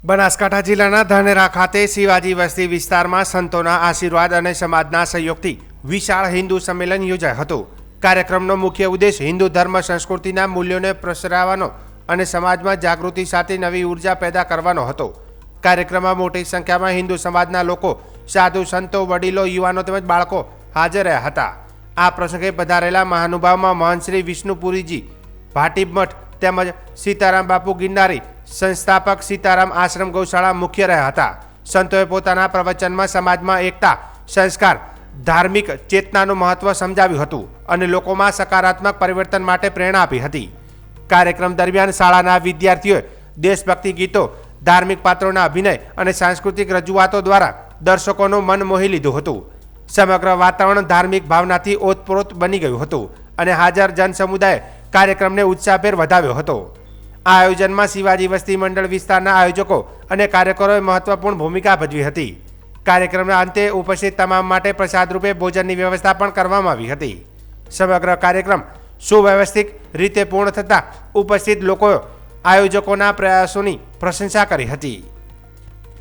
બનાસકાંઠા જિલ્લાના ધાનેરા ખાતે શિવાજી વસ્તી વિસ્તારમાં સંતોના આશીર્વાદ અને સમાજના સહયોગથી વિશાળ હિન્દુ સંમેલન યોજાયું હતું. કાર્યક્રમનો મુખ્ય ઉદ્દેશ હિન્દુ ધર્મ સંસ્કૃતિના મૂલ્યોને પ્રસરાવવાનો અને સમાજમાં જાગૃતિ સાથે નવી ઉર્જા પેદા કરવાનો હતો. કાર્યક્રમમાં મોટી સંખ્યામાં હિન્દુ સમાજના લોકો, સાધુ સંતો, વડીલો, યુવાનો તેમજ બાળકો હાજર રહ્યા હતા. આ પ્રસંગે પધારેલા મહાનુભાવમાં મહંત શ્રી વિષ્ણુપુરીજી ભાટીબ મઠ તેમજ સીતારામ બાપુ ગિરનારી સંસ્થાપક સીતારામ આશ્રમ ગૌશાળા મુખ્ય રહ્યા હતા. સંતોએ પોતાના પ્રવચનમાં સમાજમાં એકતા, સંસ્કાર, ધાર્મિક ચેતનાનું મહત્વ સમજાવ્યું હતું અને લોકોમાં સકારાત્મક પરિવર્તન માટે પ્રેરણા આપી હતી. કાર્યક્રમ દરમિયાન શાળાના વિદ્યાર્થીઓએ દેશભક્તિ ગીતો, ધાર્મિક પાત્રોના અભિનય અને સાંસ્કૃતિક રજૂઆતો દ્વારા દર્શકોનું મન મોહી લીધું હતું. સમગ્ર વાતાવરણ ધાર્મિક ભાવનાથી ઓતપ્રોત બની ગયું હતું અને હાજર જનસમુદાયે કાર્યક્રમને ઉત્સાહભેર વધાવ્યો હતો. આ આયોજનમાં શિવાજી વસ્તી મંડળ વિસ્તારના આયોજકો અને કાર્યકરોએ મહત્વપૂર્ણ ભૂમિકા ભજવી હતી. કાર્યક્રમના અંતે ઉપસ્થિત તમામ માટે પ્રસાદ રૂપે ભોજનની વ્યવસ્થા પણ કરવામાં આવી હતી. સમગ્ર કાર્યક્રમ સુવ્યવસ્થિત રીતે પૂર્ણ થતાં ઉપસ્થિત લોકોએ આયોજકોના પ્રયાસોની પ્રશંસા કરી હતી.